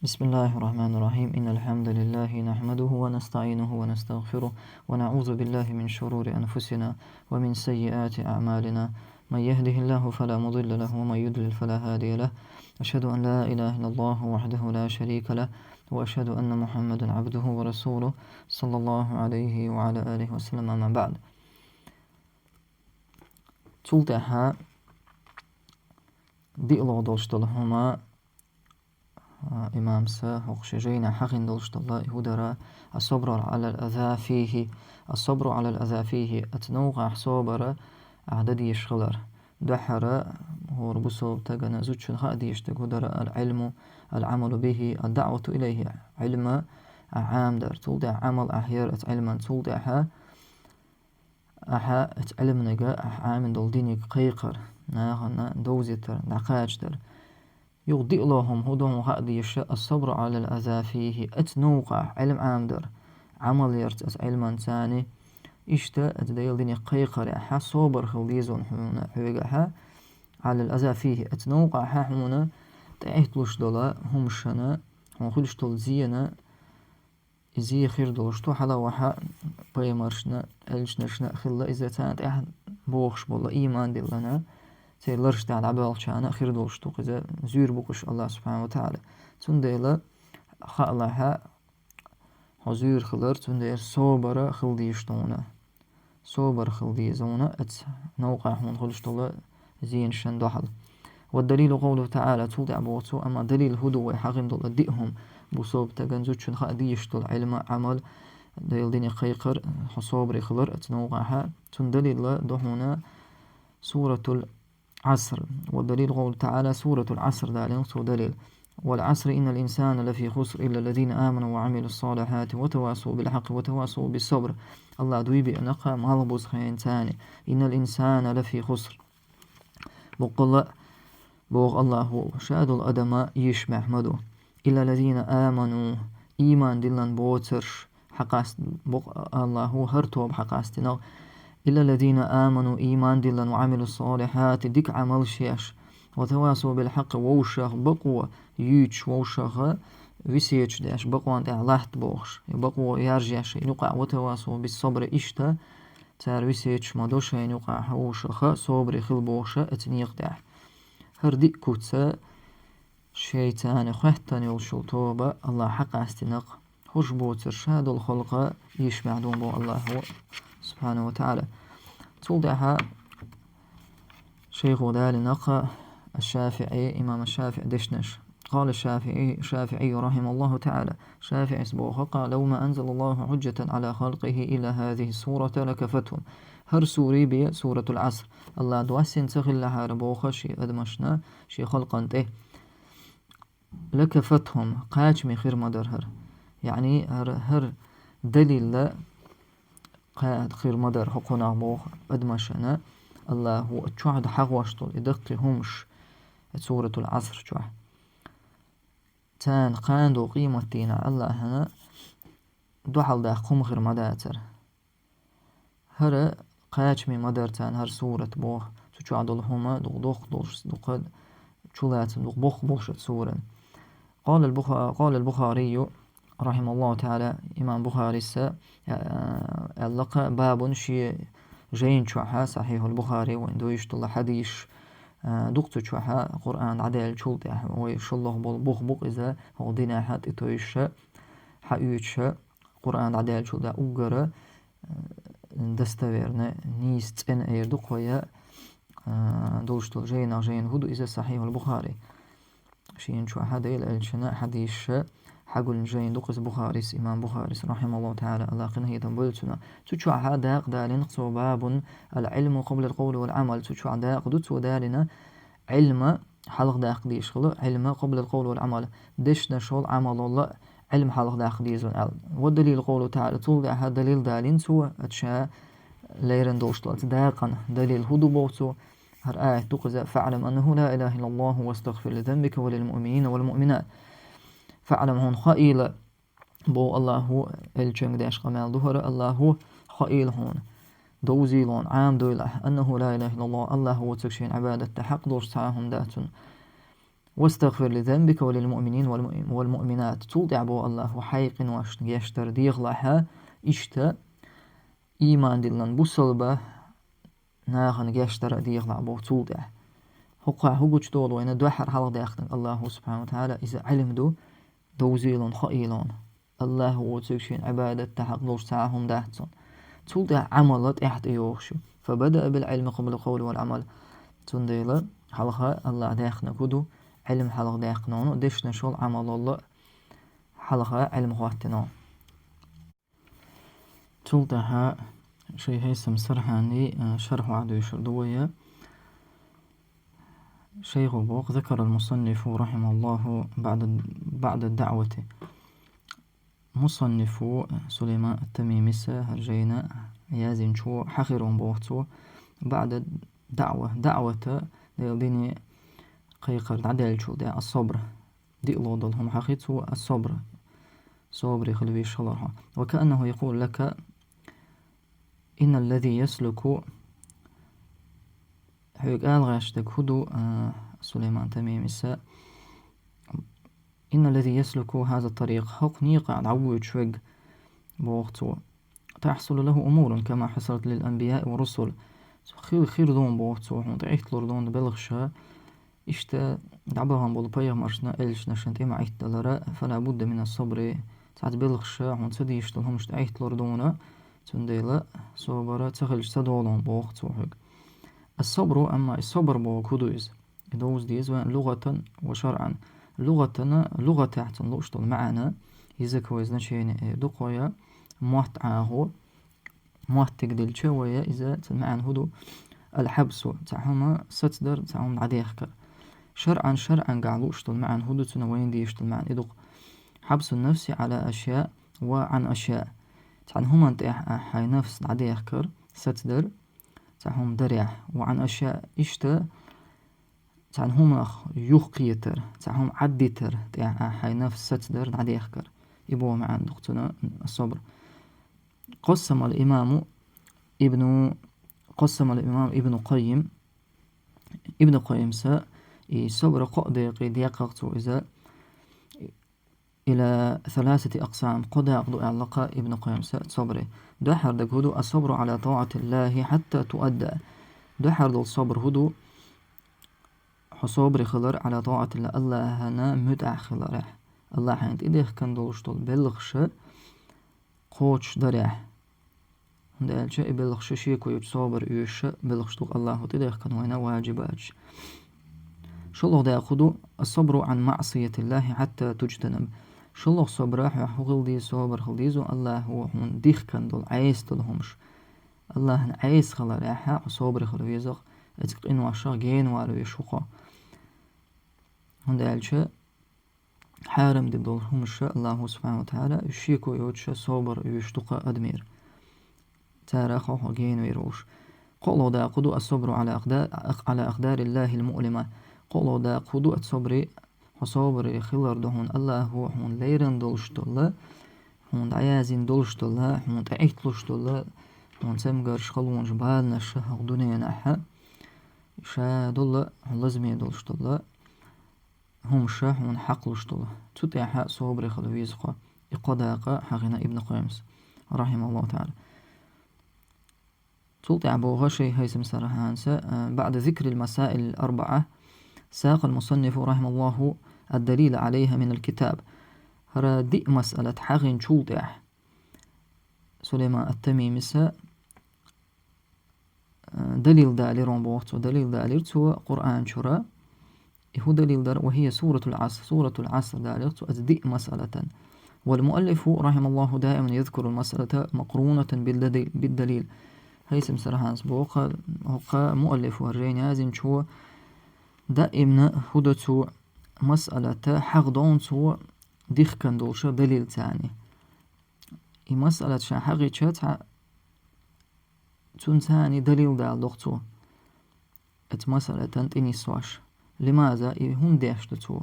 بسم الله الرحمن الرحيم إن الحمد لله نحمده ونستعينه ونستغفره ونعوذ بالله من شرور أنفسنا ومن سيئات أعمالنا من يهده الله فلا مضل له ومن يضلل فلا هادي له أشهد أن لا إله إلا الله وحده لا شريك له وأشهد أن محمدا عبده ورسوله صلى الله عليه وعلى آله وسلم أما بعد تلتها دئلو دولشتلهما إمام ساهق شجينا حقن دلشت الله هدرا الصبر على الأذى فيه الصبر على الأذى فيه أتنوغ صبر عدد يشغلر دحر هو ربصو تغنى زوجن خادي يشتغ هدرا العلم العمل به الدعوة إليه علم عام در تولدع عمل أحير علما تولدعها أحا علم نجا عامل دول دينيك قيقر ناغنا دوزيتر نقاجتر يغضئ لهم هدوم هذه الصبر على الأذى فيه أتنوقع علم عامدر عمل يرت علما ثاني إشتا أتديل ديني قيقر أحا صبر خليزون حويقها على الأذى فيه أتنوقع حمونا تأهتلوش دولا همشنا وخلش دول زينا إزي خير دولشتو حلا وحا بيمارشنا ألشنشنا خلا إذا تانت أحد بوخش بالله إيمان دلنا سيلرش تعالى عبالشانا خير دولشتو إذا زير بوكش الله سبحانه وتعالى تنديلا خالها حزير خلر تنديل صوبر خلديشتونا صوبر خلديزونا ات نوقع هون خلشتولا زين شن دحل والدليل قوله تعالى تولدع بوتو أما دليل هدو حقن دول أدئهم بصوب تغنزوشن خاديشتو علم عمل ديل ديني قيقر حصوبر خلر اتنوقعها تندليل دهونا سورة العصر والدليل قوله تعالى سورة العصر دالين دليل والعصر إن الإنسان لفي خسر إلا الذين آمنوا وعملوا الصالحات وتواصوا بالحق وتواصوا بالصبر الله دوي بأنقى مالبوز خين تاني إن الإنسان لفي خسر بقول بوغ الله شاد الأدماء يش محمدو إلا الذين آمنوا إيمان دلن بوترش حقاست الله هرتوب حقاستنا إلا الذين آمنوا إيمان دلن وعملوا الصالحات ديك عمل شيش وتواصوا بالحق ووشخ بقوة يوش ووشخ ويسيتش داش بقوة انت لحت بوخش بقوة يرجعش ينقع وتواصوا بالصبر إشتا تار ويسيتش مدوش ينقع ووشخ صبر خل بوخش اتنيق داح هردي كوتسا شيطان خحتن يلشل توبة الله حق استنق خوش بوتر شاد الخلق يشمع دون بو الله سبحانه وتعالى تولدها شيخ دال نق الشافعي إمام الشافعي دشنش قال الشافعي رحمه الله تعالى شافعي سبوخ قال لو ما أنزل الله حجة على خلقه إلى هذه السورة لكفتهم هر سوري بي سورة العصر الله دواسين تخل لها ربوخ شي أدمشنا شي خلقا ته لكفتهم قاش من خير مدر يعني هر دليل لا قاد خير مدر حقنا بوخ أدمشنا الله هو تشوهد حقوشتول إدقي همش سورة العصر تشوه تان قاندو قيمة دينا الله هنا دوحل دا قم خير مداتر هر قاش من مدر تان هر سورة بوخ تشوه دولهما دوخ دوقد شلات دوخ بوخشت سورة قال البخاري رحمه الله تعالى إمام بخاري اللقى باب شي جين شوحا صحيح البخاري وإندو يشتل حديث دكتور شوحا قرآن عدال شلطة ويشله بالبخ إذا هو دينا حد إتويش حيوش قرآن عدال شلطة أقرأ دستويرنا نيست إن إيردق ويا دولشتل جين هدو إذا صحيح البخاري شين شوحا ديل الشناء حديث حقول جين دقس بخاري إمام بخاري رحمه الله تعالى الله قنه يتنبلتنا تشوع هذا دال نقص باب العلم قبل القول والعمل تشوع هذا قدوت ودالنا علم حلق داق ديش خلو علم قبل القول والعمل دش نشول عمل الله علم حلق داق ديزون والدليل قوله تعالى طول هذا دليل دالين سوى أتشاء ليرن دوشتلت داقا دليل هدو بوتو هر آية دقز فاعلم أنه لا إله إلا الله واستغفر لذنبك وللمؤمنين والمؤمنات فعلم هون خائل بو الله الجنگ داش قمال ظهر الله خائل هون دوزيلون عام دوله أنه لا إله إلا الله الله هو تكشين عبادة حق دوش تعاهم داتون واستغفر لذنبك وللمؤمنين والمؤمنات. تولدع بو الله وحيقن واشت يشتر ديغلها إشتا إيمان دلن بوصلبه ناغن يشتر ديغلع بو تولدع هقع هقوش دول وين دوحر حلق ديختن الله سبحانه وتعالى إذا علم دو دوزيلون خائلون الله هو تسوشين عبادة تحق دوش ساعهم داحتون تولدع عملت إحت يوخشو فبدأ بالعلم قبل القول والعمل تنديلا حلقها الله داخنا كدو علم حلق داخنانو دشنا شول عمل الله حلقها علم خواتنا تولدها شيء هيسم سرحاني شرح عدو يشردوية شيخ بوق ذكر المصنف رحمه الله بعد الدعوة مصنف سليمان التميمسة هرجينا يازين شو حخيرون بوقتو بعد دعوة ديني قيقر عدل شو دي الصبر دي الله حقيقته الصبر صبر يخلوي شلرها وكأنه يقول لك إن الذي يسلك حيق غاشتك هدو سليمان تميمسة إن الذي يسلك هذا الطريق حق نيقع عوج شوق بوقته تحصل له أمور كما حصلت للأنبياء والرسل خير دون بوقته وطعيت لردون بلغشة إشتا دعبهم بالبيغ مرشنا إلش نشنت إما عيت دلرا فلا بد من الصبر تعد بلغشة ونصدي يشتلهم اشتعيت لردون تنديلا صبرا تخلش تدولون بوقته الصبر أما الصبر بوكودوز يدوز ديز لغة وشرعا لغة تحت لوشتل معنا يزك ويزن شيء دقويا موت عاهو موت تقدل شوية إذا تمعن هدو الحبس تعهما ستدر تعهم عديخك شرعا قاع لوشتل معن هدو تنوين دي يشتل معن إدق حبس النفس على أشياء وعن أشياء تعهما حي نفس عديخكر ستدر تعهم دريح وعن أشياء إشتا تعهم يخقيتر تعهم عديتر حي نفس ستدر عديخكر يبوه معن دقتنا الصبر قسم الإمام ابن قيم صبر قد يققت إذا إلى 3 أقسام قد يقضي علاقة ابن قيم صبره دحر دقودو الصبر على طاعة الله حتى تؤدى دحر الصبر هدو حصبر خلر على طاعة الله هنا مدع خلره الله حينت إديخ كان دولشتول بلغش قوش دريح دال شيء بلغش شيكو يتصابر يوش بلغشتوك الله تديخ كان وين واجبات شلوه دا يأخذوا الصبر عن معصية الله حتى تجتنب شلوه صبر حقل دي صبر خلديزو الله هو هون ديخ كان دول عيس دولهمش الله عيس خلا راحة صبر خلويزق اتق إنو عشاق جين وارو يشوقا هون دا شيء حارم دي دولهمش الله سبحانه وتعالى يشيكو يوتش صبر يشتوقا أدمير تاريخ جين ويروش قولوا دا قدو الصبر على أقدار الله المؤلمة قولوا دا قدو الصبر حصبر خلر دهون الله هون ليرن دولشتولا هون عيازين دولشتولا هون تعيتلوشتولا هون سمقرش خلون جبال نشه دنيا نحا شا دولا هون لازمية دولشتولا هم شا هون حقلوشتولا تتعها صبر خلويزقا إقداقا حقنا ابن قيمس رحمه الله تعالى تلطع بوغا شيء هيثم سرهانسا بعد ذكر المسائل الأربعة ساق المصنف رحمه الله الدليل عليها من الكتاب هرا دي مسألة حقين تلطع سليمان التميمسا دليل داليرون بوغتو دليل داليرتو قرآن شرا هو دليل دار وهي سورة العصر داليرتو أزدي مسألة والمؤلف رحمه الله دائما يذكر المسألة مقرونة بالدليل هيثم سرهانس بوقا مؤلف ورين يازن شو دائما هدتو مسألة حقدون تو ديخ كندولش دليل تاني مسألة شا حقيقة تون تاني دليل دال دختو ات مسألة تنتيني سواش لماذا هم ديشتتو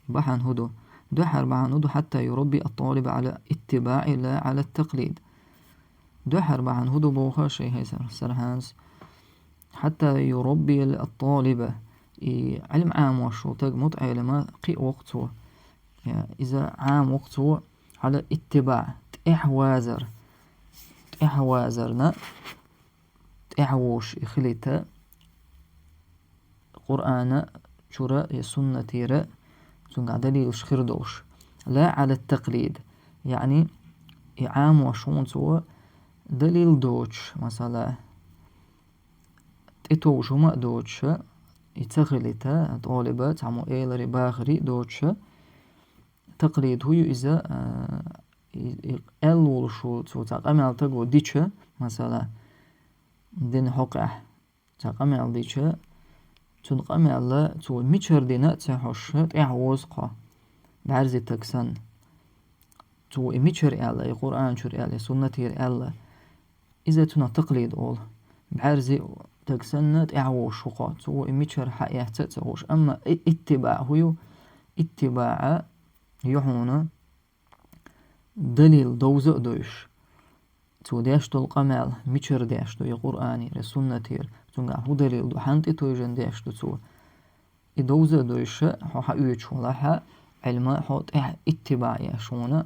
بحن هدو دحر بحن هدو حتى يربي الطالب على اتباع لا على التقليد دحر بحن هدو بوخا شيء هي سرهانس حتى يربي الطالب علم عام وشو تق مط علماء قي وقته يعني إذا عام وقته على اتباع تحوازرنا تحوش إخليتا قرآن شورا سنة تيرا تنقع دليل شخير دوش لا على التقليد يعني عام وشون سوى دليل دوش مثلا تتوش وما دوش يتغلتا طالبات عمو إيلري باخري دوش تقليد هو إذا ألول شو تقامل تقو ديش مثلا دين حقه تقامل ديش تنقامل تو ميشر دينا تحوش تحوز قا بعرز تكسن تو ميشر إلا القرآن شر إلا سنة إلا إذا تنا تقليد أول بعرز تكسن تحوش قا تو ميشر حقيقة تحوش أما اتباع هو اتباع يحونا دليل دوزق دوش تو داشتو القمال ميشر داشتو القرآن رسولنا تير تنقع هو دليل دو حانتي تويجن داشتو تو دوزق دوش هو حقيقش ولا علماء حوت اتباعي شونا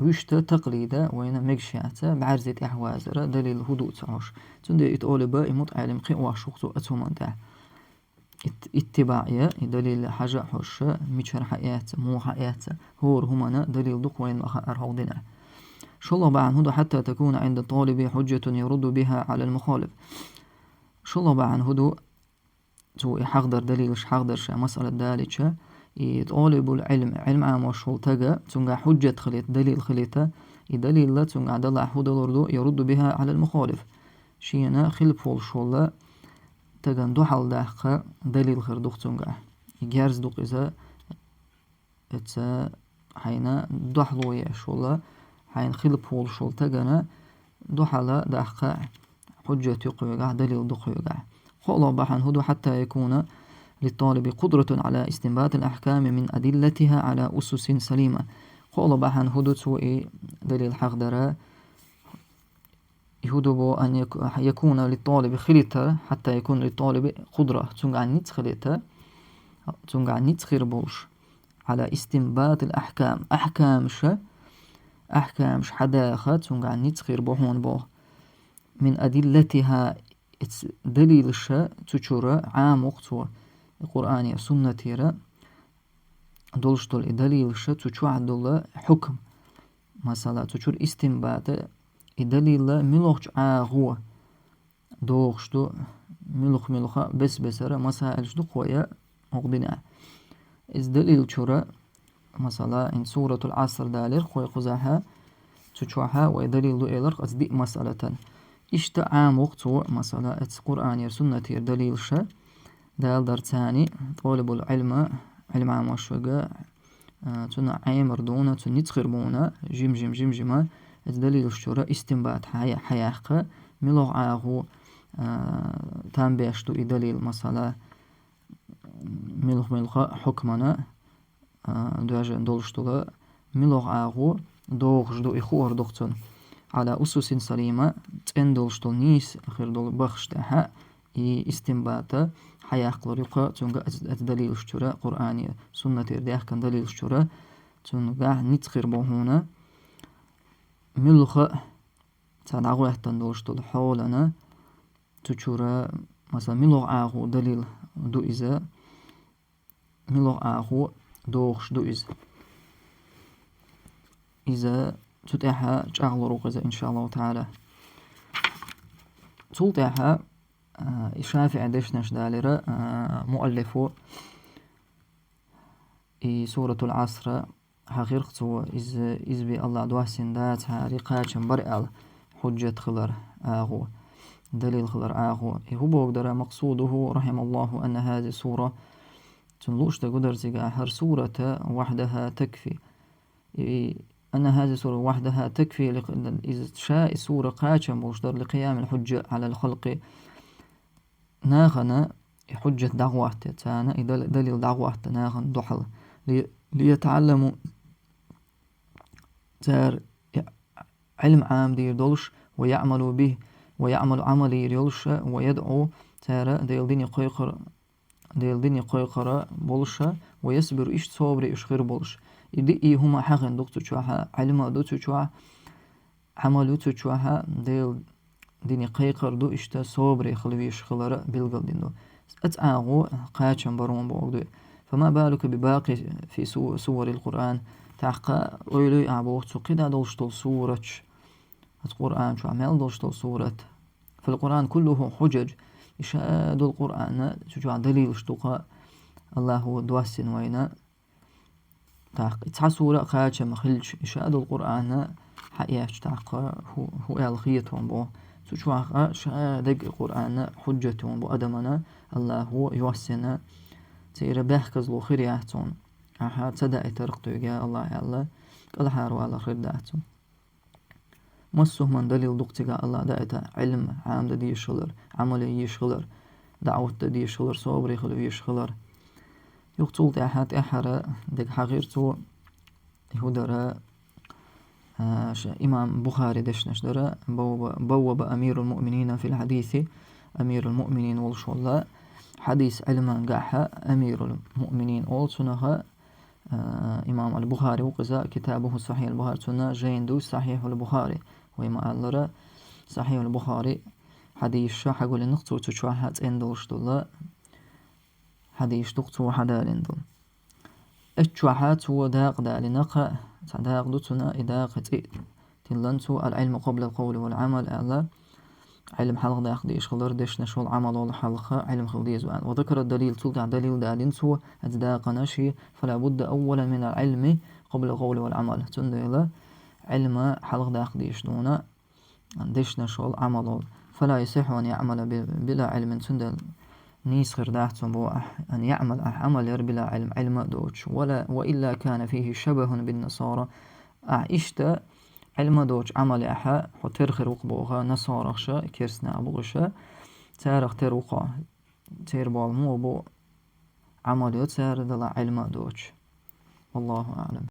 وشتا تقليدا وين مجشعتا بعرزة احوازرا دليل هدوء تعوش تندي اتقولبا يموت علم قيوا شوقتو اتومان تاع اتباعية دليل حاجة حوش ميشر حقيقتا مو حقيقتا هور همانا دليل دوق وين أرهودنا شو الله عن هدو حتى تكون عند الطالب حجة يرد بها على المخالف شو الله عن هدو تو حقدر دليل حقدر مسألة دالتش طالب العلم علم عام وشول تجا تنقع حجة خليت دليل خليته دليل لا تنقع دلع هدو يرد بها على المخالف شينا خلف والشول تجن دوحل داخل دليل خير دوخ تنقع جارز دوق إذا حينا دوحلو يشول حين خلف والشول تجنا دوحل داخل حجة يقوى دليل دوق يقع خلا بحن هدو حتى يكون للطالب قدرة على استنباط الأحكام من أدلتها على أسس سليمة خلا بحن هدو تسوئي دليل حقدرة يهدو أن يكون للطالب خليتا حتى يكون للطالب قدرة تنقع نيت خليتا تنقع نيت خير بولش على استنباط الأحكام أحكامش حداخة تنقع نيت خير بوهون بوه من أدلتها دليل الشا تشورا عام وقتها القرآن سنة تيرا دولشتول دليل الشا تشوع عدل حكم مثلا تشور استنباط دليل ملوخ عاغو دوغشتو ملوخ بسرة مسائل شدو قوية مقدنا إذ دليل تشورا مثلا إن سورة العصر دالر قوي قزاها تشوعها ودليل دو إلر أصدق مسألة إشتا عام وقتو مثلا القرآن سنة تير دليل شا دال در ثاني طالب العلم علم عام وشوغا تنا عامر دونا تنتخر بونا جم الدليل الشورى استنباط حياقة ملوغ عاغو تنبيشتو دليل مثلا ملوغ حكمنا دواجه دولشتو ملوغ عاغو دوغشدو إخوار دوغتون على أسس سليمة تندولشتو نيس أخير دول بخشتها استنباط حياق لرقا تنقى الدليل الشورى قرآنية سنة إرداح كان دليل الشورى تنقى نتخير بوهونا ملخ تنعغو يحتندوشتو الحولنا تشورى مثلا ملغ آغو دليل دو إذا ملغ آغو دوغش دو إذا تتاحى جعل رقزة إن شاء الله تعالى تلتاحى الشافعي دشنش دالرة مؤلفو سورة العصر حقيقته إذ بي الله دوحسن داتها رقاچن برئل حجة خلر آغو دليل خلر آغو هو بقدر مقصوده رحم الله أن هذه السورة تنلوش تقدر زيقا هر سورة وحدها تكفي أن هذه السورة وحدها تكفي إذا شاء سورة قاچن بوشدر لقيام الحجة على الخلق ناغنا حجة دعوة تانا دليل دعوة ناغن دحل ليتعلموا تار علم عام دير دولش ويعملوا به ويعمل عمل يريولش ويدعو تار ديل ديني قيقر ديل ديني قيقرة بولشة ويصبر إيش صبر إيش غير بولش إدي هما حقن دكتور شوها علم دكتور شوها عمل دكتور شوها ديل ديني قيقر دو إشتا صبر يخلويش خلرا بيلقل دينو أتعاغو قاتشن برون بوغدو فما بالك بباقي في سور القرآن تحقا ويلي أعبوغ تقيدا دولشتل سورة القرآن شو عمل دولشتل سورة فالقرآن كله حجج إشهاد القرآن شو دليل اشتقى الله هو دواسن وينا تحقا سورة قاتشا مخلش إشهاد القرآن حقيقة تحقا هو الخيطهم بو شو شهادة القرآن حجتهم بو أدمنا الله هو يوسنا تيرا بحكز لو خير يحتون أحد تدعي ترقتو يا الله يلا كل حارو على خير دعتون مسه من دليل دقتك الله دعيته علم عام دي يشغلر عملي يشغلر دعوة دي يشغلر صبر يخلو يشغلر يقتل أحد أحرى دك حقيرتو يهودرا إمام بخاري دشنش درا بوب أمير المؤمنين في الحديث أمير المؤمنين والشولة حديث علما قاحة أمير المؤمنين أولسنها إمام البخاري وقزا كتابه صحيح البخاري سنة جيندو صحيح البخاري ويما ألرا صحيح البخاري حديث شاحق لنقطو تشوحات اندوش دولا حديث دقتو حدالندو الشوحات هو داق دالنقا داق دوتنا إداق تنلنتو العلم قبل القول والعمل ألا علم حلق داق ديش خلر ديش نشو العمل والحلقة علم خلديز وذكر الدليل تلقى دليل دالنتو أداق نشي فلا بد أولا من العلم قبل القول والعمل تندل علم حلق داق ديش دونا ديش نشو العمل فلا يصح أن يعمل بلا علم تندل نيسخر داحتم بو أن يعمل عمل بلا علم علم دوش وإلا كان فيه شبه بالنصارى إشتا علم دوش عمل أحا وترخر وقبوغا نصارخشا كيرسنا أبوغشا تارخ تروقا تيربال مو بو عمل يتسار دلا علم دوش والله أعلم.